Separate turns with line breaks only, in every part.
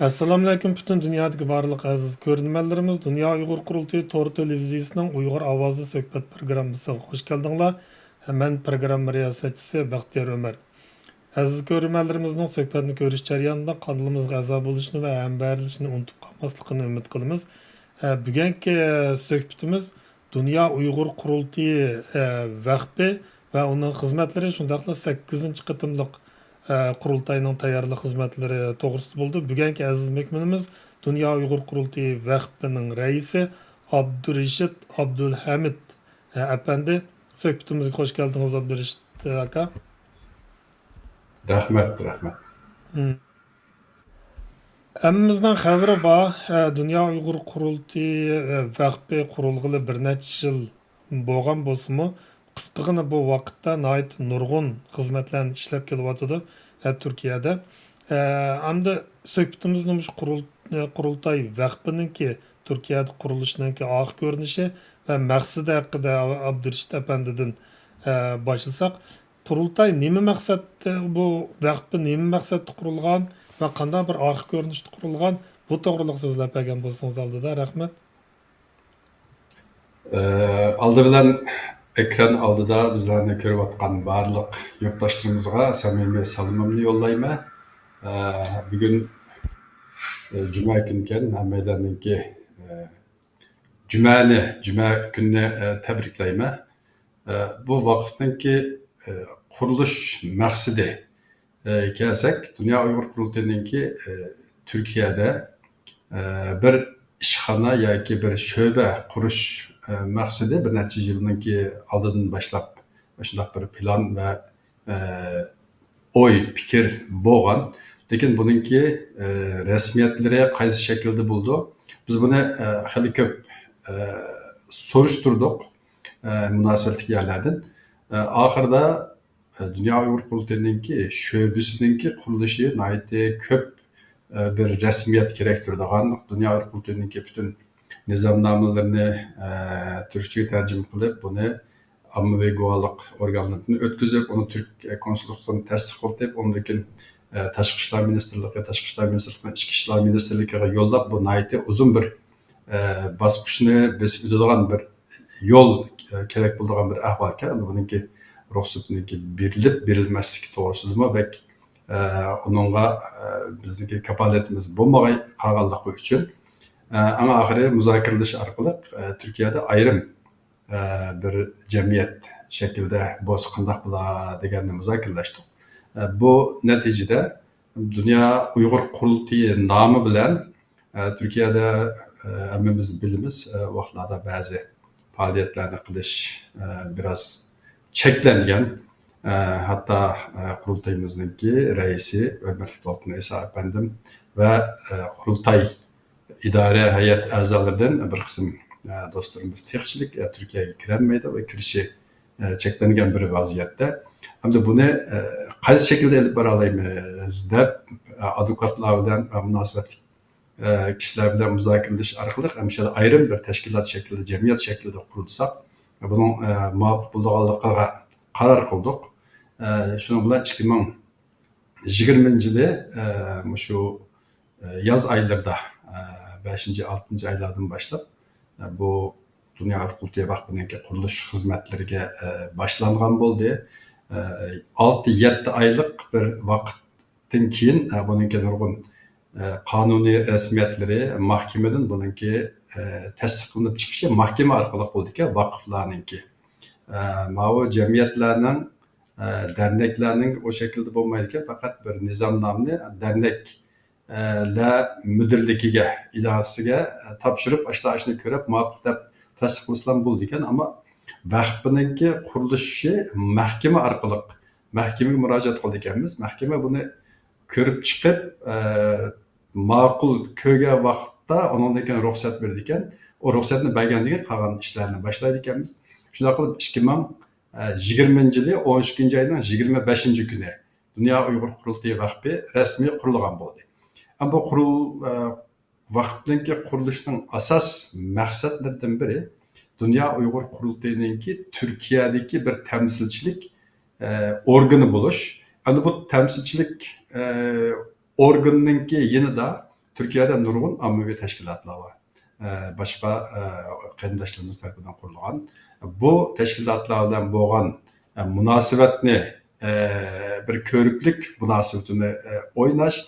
Assalomu alaykum butun dunyodagi barliq aziz ko'rganlarimiz. Dunyo Uyg'ur qurultiyi To'g'ri televiziyasining Uyg'ur ovozi suhbat programmasiga xush keldinglar. Men programma riyosatchisi Baxtiyor Ömer. Aziz ko'rganlarimizning suhbatni ko'rish jarayonida kanalimizga a'zo bo'lishni va hamberilishni unutib qolmasligini umid qilamiz. Bugungi suhbatimiz Dunyo Uyg'ur qurultiyi vaqti va uning xizmatlari, shundaqla 8-qitimliq qurultayning tayyorlik xizmatlari to'g'risida bo'ldi. Bugungi aziz mehmonimiz Dunyo Uyg'ur qurultiyi vaqtining raisi Abdurashid Abdulhamid apandi. Suhbatimizga xush keldingiz Abdurashid aka.
Rahmat.
Hammamizning xabari bor. Dunyo Uyg'ur qurultiyi vaqti qurilg'ili bir necha yil bo'lgan bo'lsa-mu, qisqagina bu vaqtda nihoyat nurg'un xizmatlarni ishlab kelyotdi Turkiyada. Hamda suhbatimizni shu qurultay vaqtininki Turkiyada qurilishininki oxir ko'rinishi va maqsadi haqida Abdurashid apandidan boshlasak, qurultay nima maqsadda, bu vaqtda nima maqsadda qurilgan va qanday bir oxir ko'rinishda qurilgan, bu to'g'riliq so'zlab bergan bo'lsangiz oldida rahmat.
Aldı bilan ekran oldida bizlarni ko'rayotgan barliq yurtdoshlarımizga samimiy salomimni yo'llayman. Bugun juma kunkan hammalarninki juma kunni tabriklayman. Bu vaqtninki qurilish maqsadi kelsak, Dünya Uyghur Qurultayı'nınki Türkiye'de bir ishxona yoki bir sho'ba qurish maqsadi bir necha yilninki oldidan boshlab shunday bir plan va o'y fikr bo'lgan. Lekin buningki rasmiyatlari qaysi shaklda bo'ldi? Biz buni hali ko'p surishtirdik munosabatli yerlardan. Oxirida Dünya Uyghur Qurultayı'nınki sho'basininki qurilishi nihoyat ko'p bir rasmiyat gerektirdiğen, Dünya Uyghur Qurultayı'nınki bütün nizamnamelerini Türkçe'ye tercüme kılıp bunu ammaviy guvohlik organlaridan o'tkazib, onu Türk konsolosluğunu tasdiqlab, ondan Tashqi ishlar ministrligi, Ichki ishlar ministrligiga yo'llab, bu nihoyat uzun bir bosqichni besib o'tadigan bir yo'l kerak bo'ladigan bir ahvolga, buningki ruxsatniki berilmasligi to'g'risida bek onunla bizdeki kapaletimiz bo'lmag'ay qolganligi uchun ama ahiri muzokiralash orqali Türkiye'de ayrım bir jamiyat shaklida bo'lsa qanday bo'lar deganni muzokiralashdik. Bu neticede Dünya Uyg'ur Qurultiyi nomi bilan Türkiye'de hammamiz bilamiz vaqtlarda ba'zi faoliyatlarni qilish biraz cheklangan. Hatta qurultayimizdeki reisi Hürmetli Tolkun İsa efendim ve qurultay idare heyet a'zolaridan bir qism dostlarımız texchilik Türkiye'ye kiremeydi ve kirişi cheklangan bir vaziyette. Hem de bunu qaysi şekilde elib bora olamiz deb advokatlar bilan munosabatli kishilar bilan muzokiralash orqali ham shu ayrim bir tashkilot shaklida, jamiyat shaklida qurilsak, buning muvofiq bo'lganligiga qaror qildik. Şunun bilan 2020 yılı şu yaz aylarda 5-6 aylardan başlap bu Dünya Uyg'ur Qurultiyi vaqtininki qurilish xizmatlariga boshlangan bo'ldi. 6-7 aylık bir vaqtdan keyin buningki nurg'un qonuniy rasmiyatlari mahkamadan buningki tasdiqlanib chiqishi mahkama orqali bo'ldi ekan, vaqflarninki. Ma'u jamiyatlarning derneklerinin o şekilde bulmayırken fakat bir nizamnamni dernekler müdürlüğüge, idaresiga tapşırıp aşını görüp muvaffaq deb tasdiqlasam bo'ldi ekan, ama vaqfninki qurilishi mahkama orqali mahkamaga murojaat qildik ekanmiz. Mahkama buni ko'rib chiqib ma'qul ko'rgan vaqtda undan ruxsat berdi ekan. O ruxsatni bergandan keyin qolgan ishlarni boshlaydi ekanmiz. Shunday qilib 2020 yılı 12. ayının 25. günü Dünya Uyghur Qurultiyi vaqti resmi qurilgan bo'ldi. Ama bu vaqtninki qurilishning asas maqsadlaridan biri Dünya Uyghur Qurultiyi'ninki Türkiye'deki bir temsilcilik organı buluş. Yani bu temsilcilik organınki yine de Türkiye'de nurgun ammaviy tashkilotlar var. Boshqa qarindoshlarimiz tarafidan qurilgan. Bu tashkilotlar bilan bo'lgan munosabatni bir ko'riklik munosabatini o'ynash,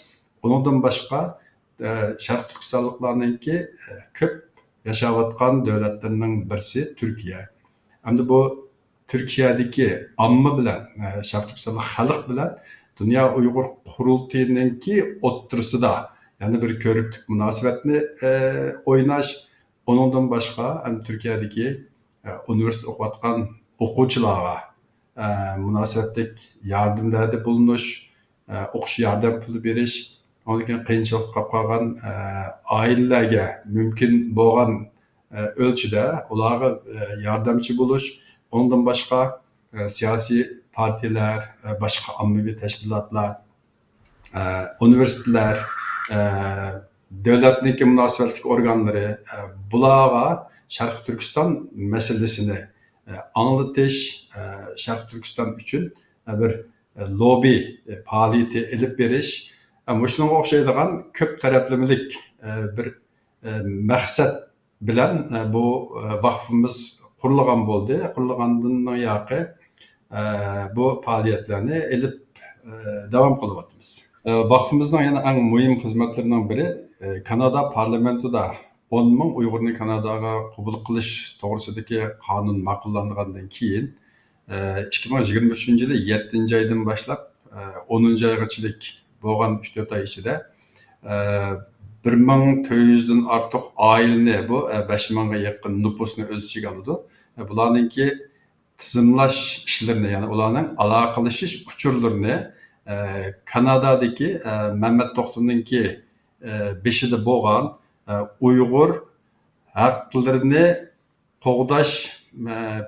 undan boshqa Sharq Turkistonliklarninki ko'p yashayotgan davlatlarning birisi Turkiya. Endi bu Türkiye'deki amma bilan, Sharq Turkistonlik xalq bilan Dünya Uyg'ur qurultayiningki o'ttirisida, ya'ni bir ko'riklik munosabatni o'ynash, undan boshqa Turkiyadagi universitet o'qiyotgan o'quvchilarga munosabatlik yordamlarda bulunish, o'qish yordam puli berish, ondan keyin qiyinchilik qolgan oilalarga mumkin bo'lgan ölçüde ularga yardımcı buluş, ondan başka siyasi partiler, başka ammaviy teşkilatlar, üniversiteler, devletniki münasebetlik organları bularga Sharq Türkistan meselesini anlatış, Sharq Türkistan için bir lobi faaliyeti elip beriş, şunga o'xshaydigan ko'p taraflamalik bir maqsad bilan bu vakfimiz qurilgan bo'ldi. Qurilgandan yoqi bu faaliyetlerini elip devam qilyapmiz. Vakfimizning yana eng muhim xizmatlarining biri Kanada parlamentoda 10 ming Uyg'urni Kanadaga qabul qilish to'g'risidagi qonun ma'qullangandan keyin 2023-yili 7-oydan boshlab 10-oygachilik bo'lgan 3-4 oy ichida 1400'den artıq ailəni bu 5000'ga yaqin nüfusunu öz içine aldı. Bularninki tizimlaş işlerini, yani ularning aloqalashish uçurlarını Kanadadagi Mehmet To'xtuningki beshida bo'lgan Uyg'ur haqlarini qo'g'dash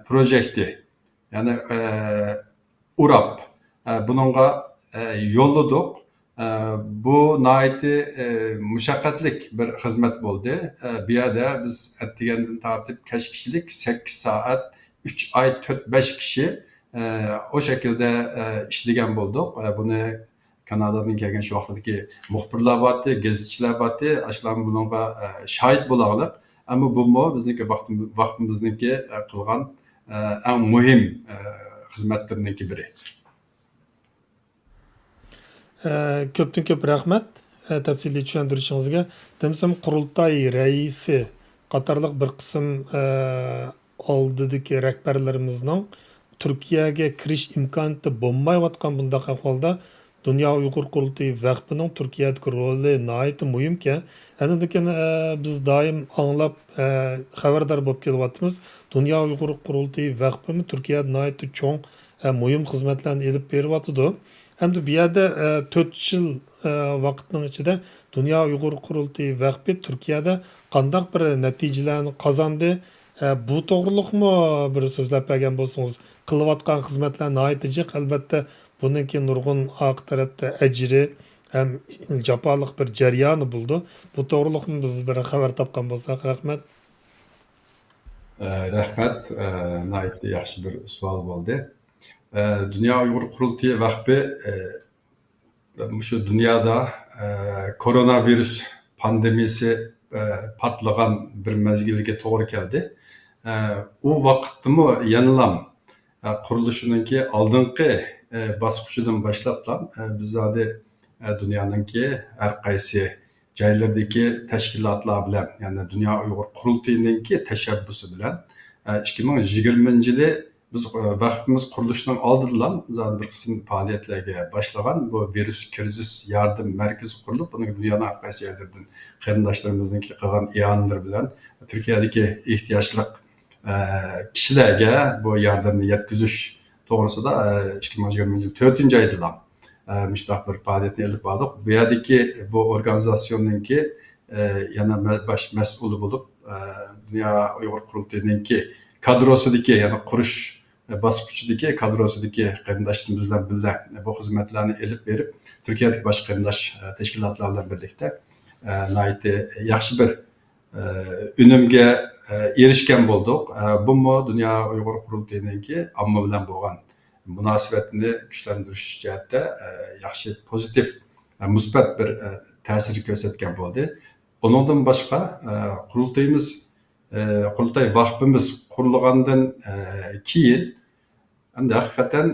projekti, ya'ni URAP, bununla yolladık. Bu naiti müşakkatlik bir hizmet oldu. Bir yerde biz ettiğinden tartip kaç kişilik 8 saat, 3 ay, 4-5 kişi o şekilde işleyen bulduk. Bunu Kanada'nın gelgen şu vaxtdaki muhbirler vardı, geziciler vardı. Aşılan bununla şahit bulağılık. Ama bu mu bizdeki vaxtimizdeki kılgan en mühim hizmetlerinden biri.
Köptün köp rahmet tafsili tushuntirishingizga. Demsam qurultay raisi qatorliq bir qism oldidagi rahbarlarimizning Turkiyaga kirish imkoniyati bo'lmayotgan bunday ahvolda Dünya Uyghur Qurultayı Vakfı'nın Türkiye'deki rolü nayeti mühimken, henüzdeki biz daim anlap haberdar bulup kelyapmiz. Dünya Uyghur Qurultayı Vakfı'nın Türkiye'de nayeti çok mühim hizmetlerini elip beriyatıdı. Hem de bir yerde 4 yıl vakitinin içinde Dünya Uyghur Qurultayı Vakfı Türkiye'de qandaq bir neticelerini kazandı. Bu doğruluk mu bir sözlep bergen bolsunuz? Kılıvatkan hizmetler nayeti jiq, elbette bununki nurgun haq tarafta ecri hem japalık bir ceryanı buldu. Bu doğruluk mu biz bir haber tapkan bolsak? Rahmet.
Rahmet, nayeti yaxshi bir sual bo'ldi. Dünya Uyghur Qurultayı Vakfı şu dünyada koronavirüs pandemisi patlagan bir mezgilge to'g'ri keldi. O vaqtimi yanılam qurilishidagi oldingi bosqichidan boshlab biz zodi dunyodagi har qaysi joylardagi tashkilotlar bilan, ya'ni Dünya Uyg'ur Qurultayiningki tashabbusi bilan 2020-yili biz vakfimiz qurilishidan oldindan zodi bir qism faoliyatlarga boshlagan bu virus krizis yardım merkezi qurilib, buni dunyoning har qaysi yerlaridan qarindoshlarimizniki qilgan iyonlar bilan Turkiyadagi ehtiyojli kishilarga bu yordamni yetkazish to'g'risida 2020-yil 4-oyda müştaq bir faoliyatni elib bordik. Bu yerdagi bu organizasyonningki yana baş mas'uli bo'lib Dünya Uyg'ur Qurultayiningki kadrosidagi, ya'ni qurish bosqichidagi kadrosidagi qarindoshlarimiz bilan birga bu xizmatlarni elib berib, Turkiyadagi boshqa qarindosh tashkilotlar bilan birlikda nayiti yaxshi bir unumga erishgan bo'ldik. Bu mu Dünya Uyg'ur Qurultayiningki amma bilan bo'lgan munosabatini kuchlantirish jihatda yaxshi pozitiv musbat bir ta'sir ko'rsatgan bo'ldi. Onundan boshqa qurultay vaqtimiz qurilgandan keyin hamda haqiqatan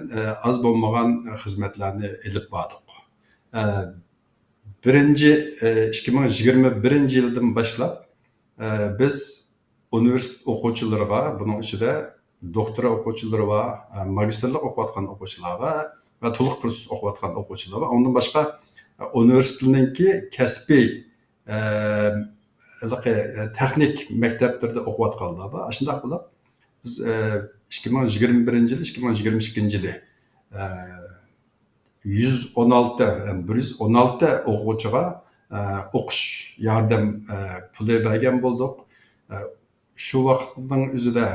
az bo'lmagan xizmatlarni ilib bordik. Birinchi 2021 yildan boshlab biz universitet o'quvchilariga, buning ichida doktora o'quvchilari va magistrlik o'qiyotgan o'quvchilar va to'liq kurs o'qiyotgan o'quvchilar va undan boshqa universitetninki kasbiy texnik maktablarda o'qiyotganlar va shunday qilib biz 2021 yil 2022 yili 116 o'quvchiga o'qish yordam puli bergan bo'ldik. Shu vaqtning o'zida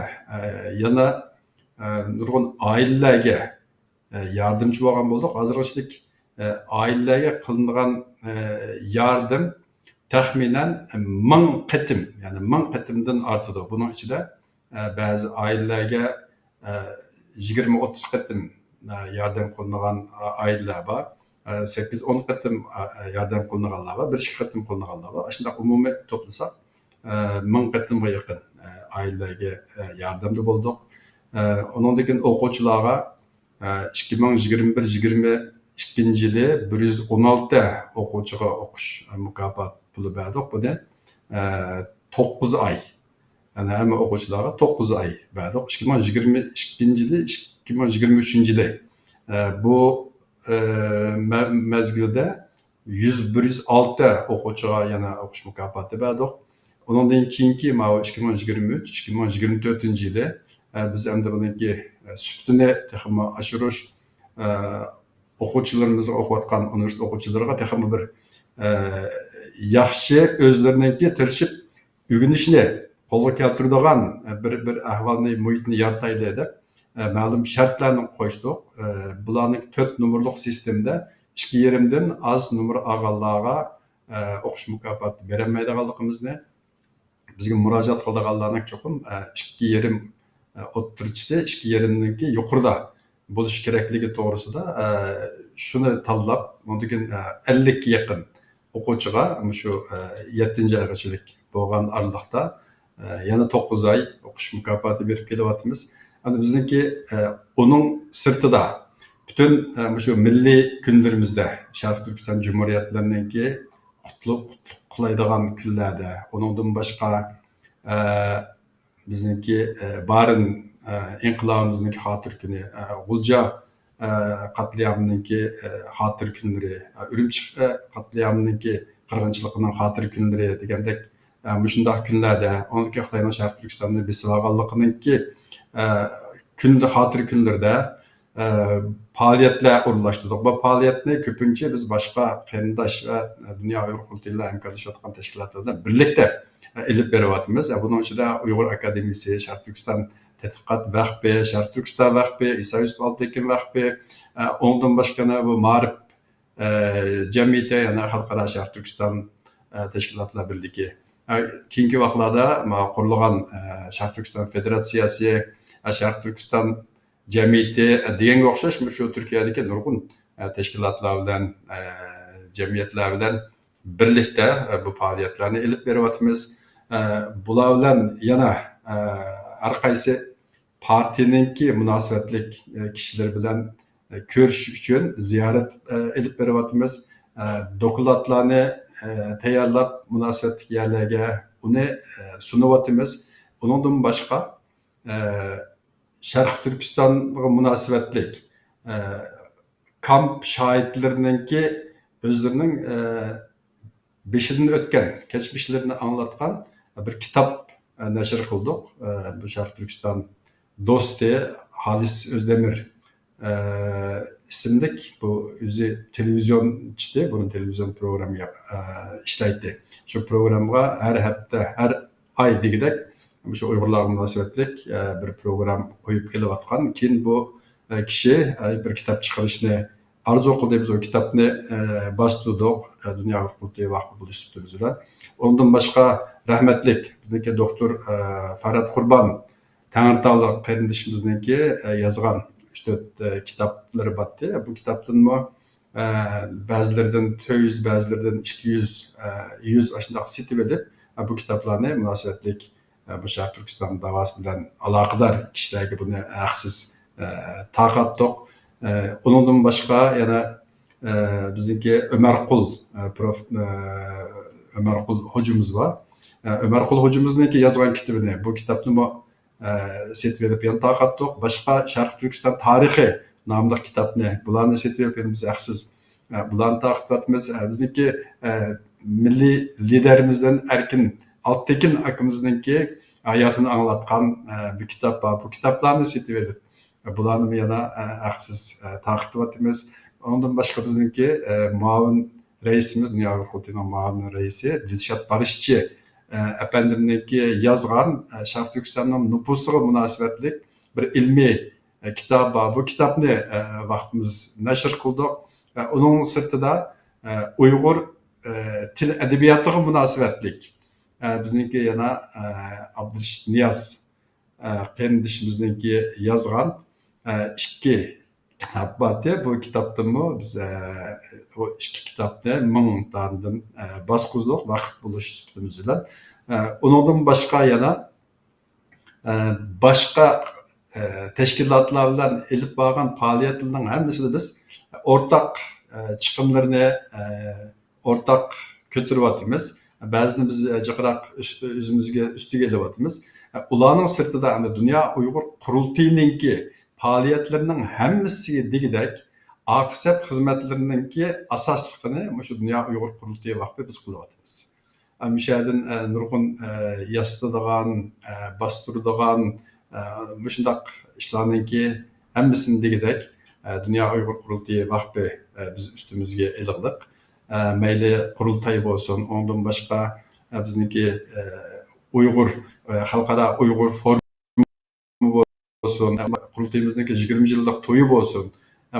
yana nurg'un oilalarga yordamchi bo'lgan bo'ldik. Hozirgacha oilalarga qilingan yardım taxminan 1000 qatim, ya'ni 1000 qatimdan ortadi. Buning ichida ba'zi oilalarga 20-30 qatim yardım qilingan oilalar bor, 8-10 qatim yardım qilinganlar bor, 1-2 qatim qilinganlar bor. Shunday umumiy to'plasak 1000 qatimga yaqin oilalarga yordamda bo'ldik. Undan keyin o'quvchilarga 2021-22 yili 116 o'quvchiga o'qish mukofot puli berdik. Buni 9 oy. Yani hamma o'quvchilarga 9 oy berdik. 2022 yili 2023 yili bu mezgilda 106 o'quvchiga yana o'qish mukofoti berdik. Ondan keyingi 2023-2024 yili biz endi buniki sübtini texmi oshirish o'quvchilarimizga o'qiyotgan universitet o'quvchilariga texmi bir yaxshi o'zlariniki tirishib o'rganishni qo'lga keltiradigan bir ahvolni muhitni yaratayli deb ma'lum shartlarni qo'ydik. Bularning 4 nomerlik sistemda 2,5 dan az nomer olganlarga o'qish mukofoti berolmaydiganligimizni, bizga murojaat qilganlarning cho'qim 2,5 o'ttirchisi 2,5 yuqorida bo'lish kerakligi to'g'risida shuni tanlab, undan keyin 50 ga yaqin o'quvchiga shu 7-oygachilik bo'lgan aralıqda yana 9 oy o'qish mukofoti berib kelyapmiz. Endi bizniki onun sirtida bütün shu milliy kunlarimizda Sharq Turkiston Cumhuriyatlarininki qutlug' qilaydigan kunlarda, undan boshqa bizniki Barin inqilobimizniki xotir kuni, G'ulja qatliamininki xotir kunlari, Urumchi qatliamininki qirg'inchiligining xotir kunlari degandek shunday kunlarda, undan keyin Xitoyning Sharq Turkistonni besib olganligininki kunda xotir kunlarda faaliyetler o'rinlashtirdik. Bu faaliyetni ko'pincha biz boshqa qarindosh va dunyo Uyg'ur qurultaylar hamkorlashayotgan tashkilotlardan birlikda ilib beryapmiz. Bunun ichida Uyg'ur akademiyasi, Sharq Turkiston tadqiqot vaqfi, Sharq Turkiston vaqfi, Isa Yusuf Oltekin vaqfi, ondan boshqa bu Ma'rif jamiyati, ya'ni xalqaro Sharq Turkiston tashkilotlar birligi. Keyingi vaqtlarda qurilgan Sharq Turkiston federatsiyasi, Sharq Turkiston jamiyati deganga o'xshash shu Turkiyadagi nurg'un tashkilotlar bilan, jamiyatlar bilan birlikda bu faoliyatlarni ilib beryapmiz. Bular bilan yana har qaysi partiyaninki munosabatlik kishilar bilan ko'rish uchun ziyorat ilib beryapmiz. Dokladlarni tayyorlab munosabatlik yerlarga uni sunyapmiz. Undan boshqa Sharq Turkistonga munosabatlik kamp shohidlarininki o'zlarining beshidan o'tgan kechmishlarini anglatgan bir kitob nashr qildik. Bu Sharq Turkiston do'sti Halis Özdemir ismlik bu o'zi televizionchi, buni televizion programga ishlaydi. Shu programga har hafta, har oy degidek shu Uyg'urlar munosabatlik bir program qo'yib kelayotgan. Keyin bu kishi bir kitob chiqarishni arzu qildi. Biz o kitobni bostirdik. Dunyo qurultayi vaqti bo'lishibdi bizlar. Ondan boshqa rahmatlik bizniki doktor Farhod Qurbon Tangirtog'lik qarindishimizniki yozgan 3-4 kitoblari bor. Bu kitobdan ba'zilaridan 400, ba'zilaridan 200, 100 aşındaq setib edip bu kitaplarni munosabatlik bu Sharq Turkiston davosi bilan aloqador kishilarga buni haqsiz tarqatdik. Undan boshqa yana bizniki Ömerqul Ömerqul hocamız var. Ömerqul hocamızniki yozgan kitobini, bu kitobni setib edip yana tarqatdik. Boshqa Sharq Turkiston tarixi nomli kitobni bularni setib edip biz haqsiz bularni tarqatyapmiz. Bizniki milliy liderimizden Erkin Altekin akamizniki hayotini anglatgan bir kitap var. Bu kitaplarni setib edip bularni yana haqsiz tarqatyapmiz. Ondan başqa bizniki muavin reisimiz, Dünya Uyghur Kurultayı'nın muavin reisi Dilşat Barışçı efendimniki yazgan Sharq Türkistan'ın nüfusuga münasebetlik bir ilmi kitap var. Bu kitapni vaqtimiz nashr qildik. Onun sırtida Uyghur til edebiyatıga münasebetlik bizniki yana Abdurashid Niyaz qarindishimizniki yazgan ikki kitap var. Bu kitapta biz o iki kitapni 1000 dandan basqızdık vaqt buluş sütümüz bilan. Ondan başqa yana başqa teşkilatlar bilan elip bargan faaliyetlerinin hammasini biz ortak chiqimlarni ortak ko'taryapmiz. Ba'zini biz jiqroq o'zimizga ustiga elyapmiz. Ularning sirtida Dünya Uyghur Kurultayı'nınki faaliyetlerinin hammasiga degidek aqsab xizmatlarininki asosligini shu Dünya Uyghur Kurultayı vaqti biz qilyapmiz. Müşahidin nurg'un yasatadigan, bastıradigan shundaq ishlarninki hammasini degidek Dünya Uyghur Kurultayı vaqti biz ustimizga ilg'liq. Mayli qurultay bo'lsin, ondan boshqa bizniki Uyghur xalqaro Uyghur forum olsun, qurultayimizdeki 20 yıllık toyu olsun.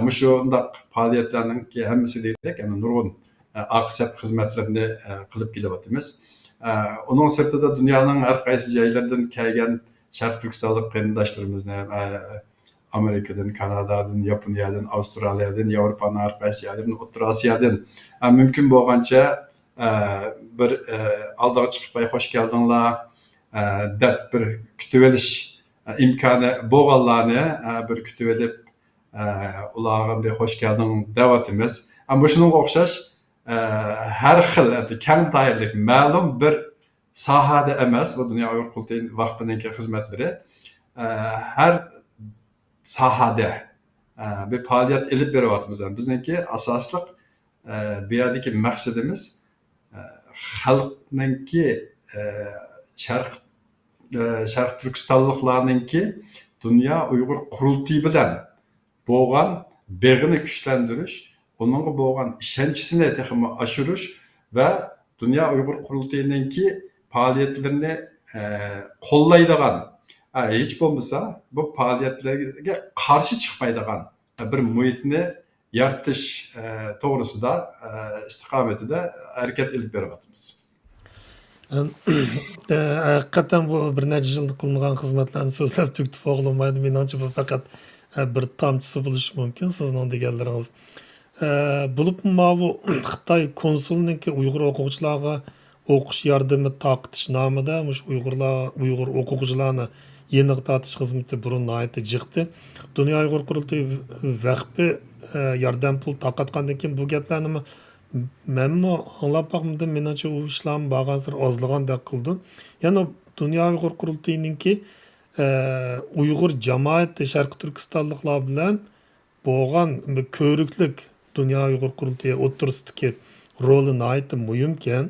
Şundaq faaliyetlerinin hammasi deydek, nurg'un aqsab xizmatlarini qilib kelyapmiz. Onun sırtida dünyanın har qaysi joylaridan kelgan Sharq Turkistonlik qarindoshlarimizni Amerikadan, Kanadadan, Yaponiyadan, Avustraliyadan, Yevropaning har qaysi joylaridan, O'rta Osiyodan mumkin bo'lgancha bir aldiga chiqib xo'sh keldinglar deb bir kutib olish imkoni bo'lganlarni bir kutib olib ularga bir xo'sh kelding deyapmiz. Ammo shunga o'xshash har xil keng doiralik ma'lum bir sohada emas bu Dünya Uyghur Kurultayı vaqtining xizmatlari har sohada bir faoliyat ilib beryapmiz. Bizniki asosliq bu yerdagi maqsadimiz xalqninki Sharq Turkistonliklarninki Dünya Uyghur Kurultayı bilan bo'lgan beg'ini kuchlantirish, onunga bo'lgan ishonchisini texmi oshirish va Dünya Uyghur Kurultayı'ninki faaliyetlerini qo'llaydigan, hech bo'lmasa bu faaliyetlarga qarshi chiqmaydigan bir muhitni yaratish to'g'risida istiqomatida harakat ilib beryapmiz.
Hakikaten bu bir neçe yıllık kılınan hizmetlerini sözlep tüktüp oğlamaydı. Menimce bu fakat bir tamçısı buluş mümkün. Sizin onu degelleriniz. Bulup bu Xitay konsulununki Uyghur okuyucularına okuş yardımı takıtış namıda Uyghur okuyucularına yeni tatış hizmeti burun ayeti çıktı. Dünya Uyghur Kurultayı vakfı yardım pul takatkandan kim bu geplerini mi Mənim anlap baxımda menimcə o işlərin bağansır azlığan da qıldı. Yəni Dünya Uyghur Kurultayı'nınki Uyghur cemaati Şərq Türkistanlıqlar bilan bo'lgan ko'riklik Dünya Uyghur Kurultayı o'tirisidagi roli nihoyatda muhimkan.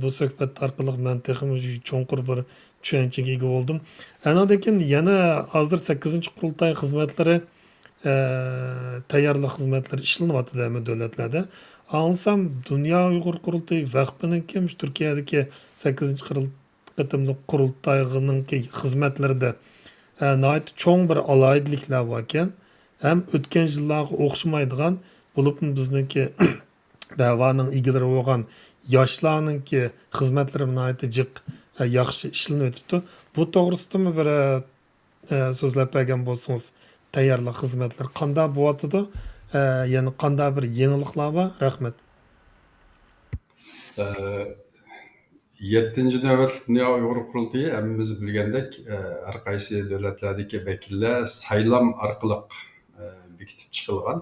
Bu suhbat orqali men texmi cho'nqur bir tushunchaga ega bo'ldim. Anadan yana hozir 8-qurultay xizmatlari tayyorlik xizmatlari ishlanyapti davlatlarda. Ansam Dünya Uyghur Kurultayı vaqfining kim Turkiyadagi 8-qatimlik qurultayning xizmatlarida nihoyat cho'ng bir alaydiliklar bor ekan. Ham o'tgan yillarga o'xshamaydigan bo'lib bizniki da'voning egalari bo'lgan yoshlarninki xizmatlari nihoyat jiq yaxshi ishlanib o'tibdi. Bu to'g'risida bir so'zlab bergan bo'lsangiz tayyorlik xizmatlar qanday bo'lyapti? yana qanday bir yangiliklar bor? Rahmat.
7. navbatlik Dünya Uyg'ur qurultiyi hammamiz bilgandek har qaysi davlatlardagi vakillar saylam orqali bekitib chiqilgan.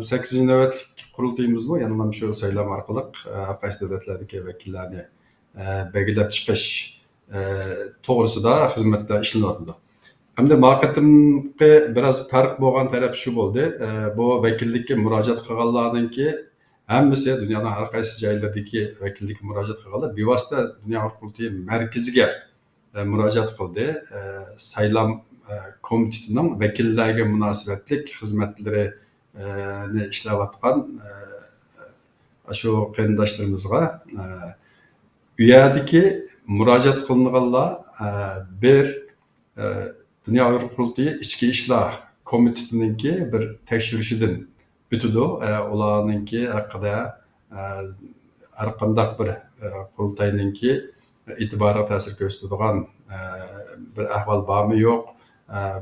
8. navbatlik qurultiyimizmi yana shu saylam orqali har qaysi davlatlardagi vakillarni belgilab chiqish to'g'risida xizmatda ishlanadi. Hamda maqatimga biraz farq bo'lgan taraf shu bo'ldi. Bu vakillikka murojaat qilganlarninki hammasi dunyoning har qaysi joylaridagi vakillikka murojaat qilganlar bevosita Dunyo qurultiyi markaziga murojaat qildi. Saylam komitetining vakillarga munosabatlik xizmatlarini ishlayotgan shu qarindoshlarimizga u yerdagi murojaat qilinganlar bir Dünya Uyg'ur qurultiyi ichki ishlar komitetininki bir tekshirishidan o'tadi. Ularninki haqida har qanday bir qurultayninki e'tiboriga ta'sir ko'rsatadigan bir ahvol bormi yo'q,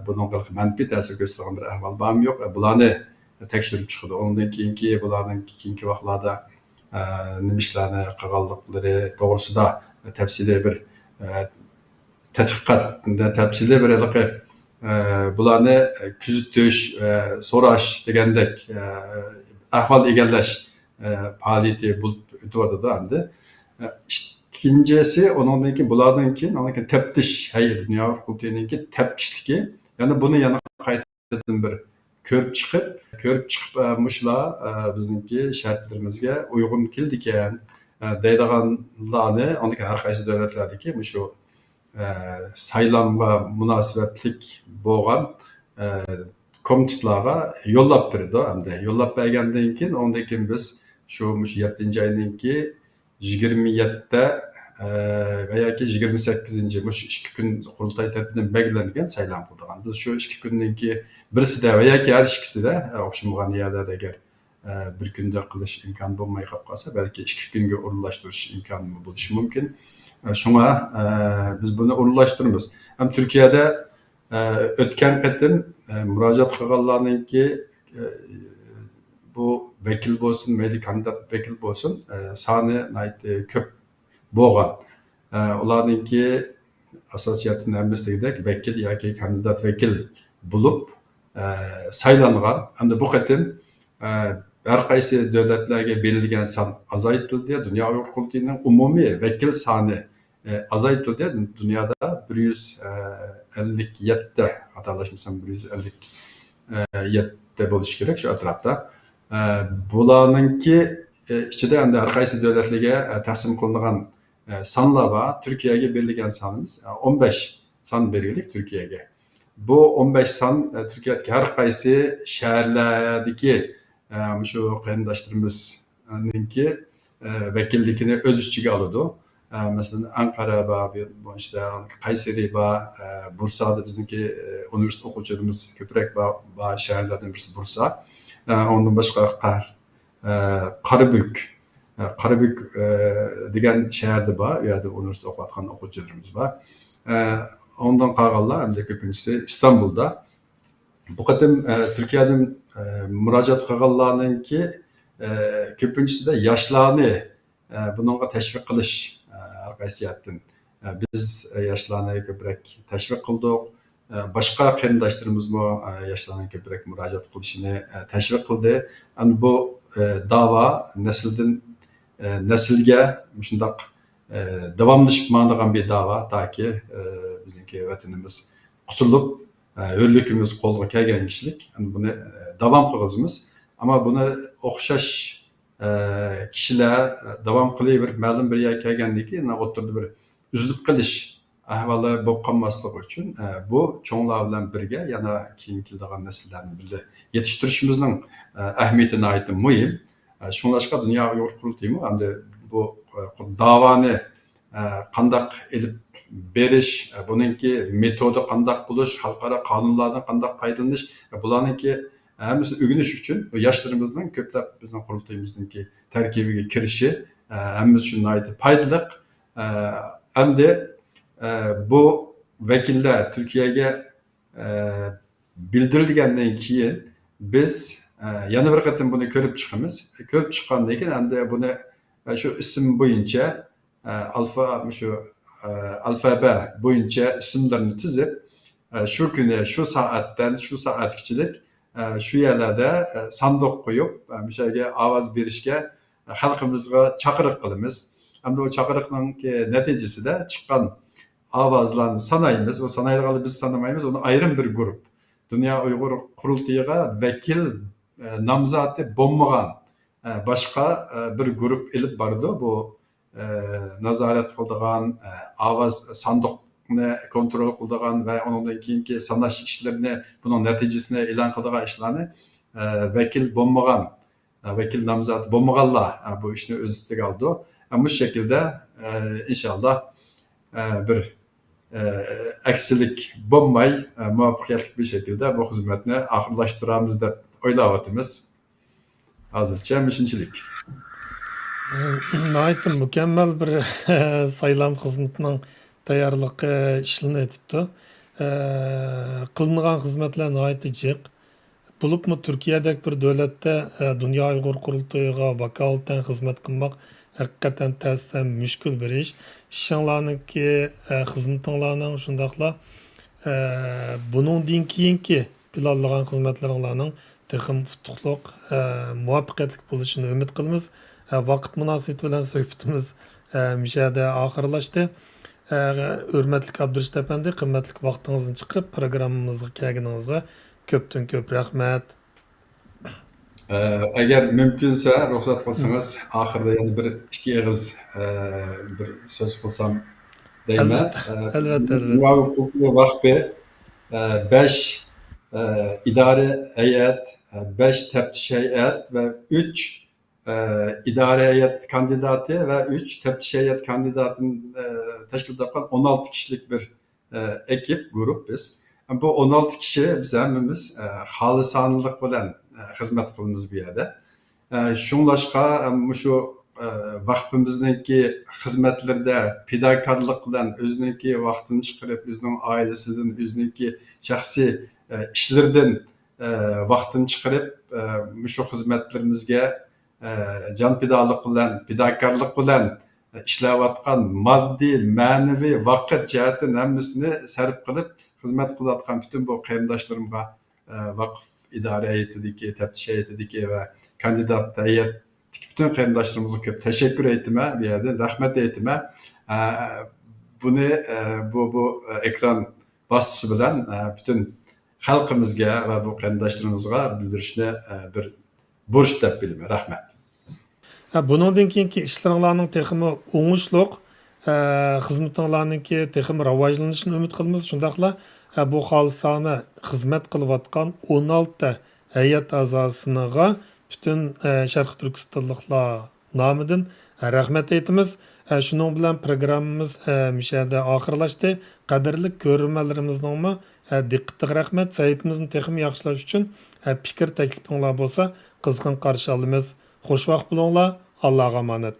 bunga manfiy ta'sir ko'rsatadigan bir ahvol bormi yo'q, bularni tekshirib chiqadi. Undan keyingi bularning keyingi vaqtlarda nima ishlarni qilganliklari to'g'risida tafsiliy bir tadqiqot, tafsiliy bir bularni kuzatish, so'rash degandek ahvol egallash faoliyati bo'lib o'tyapti endi. Ikkinchisi, undan keyin bulardan keyin taftish hay'ati, Dunyo qurultiyininki taftishligi, ya'ni buni yana qaytadan bir ko'rib chiqib mushlar bizningki shartlarimizga uyg'un keldi ekan deydiganlarni, undan keyin har qaysi davlatlardagi shu saylamga munosabatlik bo'lgan komitetlarga yo'llab berdi. Hamda yo'llab bergandan keyin undan keyin biz shu 7 oyninki 27 va yoki 28 mush 2 kun qurultay tarafidan belgilangan saylam qilgan. Biz shu 2 kunninki birisida va yoki har ikkisida o'xshamagan yerlarda agar bir kunda qilish imkoni bo'lmay qolib qolsa, balki 2 kunga o'rinlashtirish imkoni bo'lishi mumkin. Şuna biz bunu uğurlaştırırız. Hem Türkiye'de ötken qatim müracaat qilganlarninki bu vekil bo'lsin, mayli kandidat vekil bo'lsin, soni ko'p bo'lgan. Ularninki asosiyatini hammasidagidek vekil yoki kandidat vekil bo'lib saylangan. Hamda bu qatim har qaysi davlatlarga berilgan son azaytirildi. Dunyo Uyg'ur qurultiyining umumiy vakil soni azaytirildi. Dunyoda 157, xatolashmasam 157 bo'lishi kerak shu atrofda. Bularninki ichida endi har qaysi davlatlarga taqsim qilingan sonlar bor. Turkiyaga berilgan sonimiz 15 son berildik Turkiyaga. Bu 15 son Turkiyadagi har qaysi shaharlardagi shu qarindoshlarimizningki vakillikini o'z ichiga oladi. Masalan, Ankara bor, Qayseri bor, Bursada bizniki universitet o'quvchilarimiz ko'proq bor shaharlardan birisi Bursa. Ondan boshqa Qarabük degan shaharda bor, u yerda universitet o'qiyotgan o'quvchilarimiz bor. Ondan qolganlar hamda ko'pinchisi Istanbulda. Bu qatim Turkiyadan murojaat qilganlarninki ko'pinchisida yoshlarni bunga tashviq qilish har qaysi jihatdan. Biz yoshlarni ko'proq tashviq qildik. Boshqa qarindoshlarimiz yoshlarning ko'proq murojaat qilishini tashviq qildi. Bu da'vo nasldan naslga shundoq davomlashib boradigan bir da'vo, toki bizniki vatanimiz qutulib hürlükümüz qo'lga kelgan kishilik. Buni davom qilamiz. Ammo buni o'xshash kishilar davom qilaverib ma'lum bir yerga kelgandan keyin o'tirdi bir uzilib qilish ahvoli bo'lib qolmasligi uchun bu cho'nglar bilan birga yana keyin keladigan nasllarni birga yetishtirishimizning ahamiyatini aytib muhim. Shunlashqa Dunyo Uyg'ur qurultiyi hamda bu davoni qandaq elib berish, buningki metodi qandaq bo'lish, xalqaro qonunlardan qandaq foydalanish, bularninki hammasini o'rganish uchun yoshlarimizning ko'plab bizning qurultayimizninki tarkibiga kirishi hammasi shunday foydali. Hamda bu vakillar Turkiyaga bildirilgandan keyin biz yana bir qatim buni ko'rib chiqamiz. Ko'rib chiqqandan keyin endi buni shu ism bo'yicha alfabe bo'yicha ismlarni tizib shu kuni shu soatdan shu soatgachilik shu yerlarda sandiq qo'yib o'sha yerga ovoz berishga xalqimizga chaqiriq qilamiz. Hamda o chaqiriqning natijasida chiqqan ovozlarni sanaymiz. O sanaydiganlarni biz sanamaymiz. Onu ayrım bir grup. Dünya Uyghur Qurultayıga vekil namzati bo'lmagan boshqa bir grup ilib bordi. Bu nazorat qiladigan, ovoz sandiqni kontrol qiladigan va undan keyingi sanash ishlarini, buning natijasini e'lon qiladigan ishlarni vekil bo'lmagan, vekil namzati bo'lmaganlar bu ishni o'z ustiga oldi. Bu şekilde inşallah bir aksilik bo'lmay muvaffaqiyatli bir şekilde bu hizmetni ahırlaştıramiz deb o'ylayapmiz. Hozircha mishinchilik.
Nihoyatda mukammal bir saylam xizmatining tayyorligi ishlanib o'tibdi. Qilingan xizmatlar nihoyatda jiq. Bulupmu Türkiye'dek bir davlatda Dünya Uyghur Qurultayiga vakolatan xizmat qilmoq hakikaten tezsen müşkül bir iş. İşinlarınki, xizmetinlarning şundaqla bunun din keyinki planlagan xizmatlaringlarning texim futuqluq, muvaffaqiyatli bo'lishini umid qilamiz. Vaqt munosabati bilan suhbatimiz mishada oxirlashdi. Hurmatli Abdurashid Efendi, qimmatli vaqtingizni chiqarib programmamizga kelganingizga ko'pdan ko'p rahmat.
Eğer mümkünse ruhsat kılsanız ahırda yani bir iki ağız bir söz kılsam deyme.
Elbette.
Dünya Hukuku Vakfı 5 idare heyet, 5 teftiş heyet ve 3 idare heyet kandidatı ve 3 teftiş heyet kandidatın teşkil eden 16 kişilik bir ekip, grup biz. Bu 16 kişi biz hemimiz halisanlılık bilen hizmet kılımız bir yerde. Şunlaşka şu vakfimizdeki hizmetlerde pidakarlık bilen özününki vaktini çıkarıp özünün ailesinden, özününki şahsi işlerden vaktini çıkarıp şu hizmetlerimizge can pidalık bilen, pidakarlık bilen işleyatkan maddi, manevi, vakit cihetin hemmisini serp kılıp hizmet kılatkan bütün bu kayındaşlarımga vakıf idare heyetideki, teftiş heyetideki ve kandidat heyet bütün kayındaşlarımıza köp teşekkür etime, bir yerden rahmet etime. Bunu bu ekran vasıtası bilen bütün halkımızga ve bu kayındaşlarımızga bildirişine bir burç dep bilme. Rahmet.
Bundan keyingi ishlaringlarning texmi o'ngishliq, xizmatinglarninki texmi rivojlanishini umid qilamiz. Shundaqla bu xolisona xizmat qilayotgan 16 heyet a'zosiga bütün Sharq Turkistonliklar nomidan rahmat aytamiz. Shuning bilan programmamiz mishada oxirlashdi. Qadrli ko'ruvchilarimizning diqqatiga rahmat. Saytimizni texmi yaxshilash uchun fikr taklifinglar bo'lsa qizg'in qarshi olamiz. Xush vaqt bo'linglar. Allohga omonat.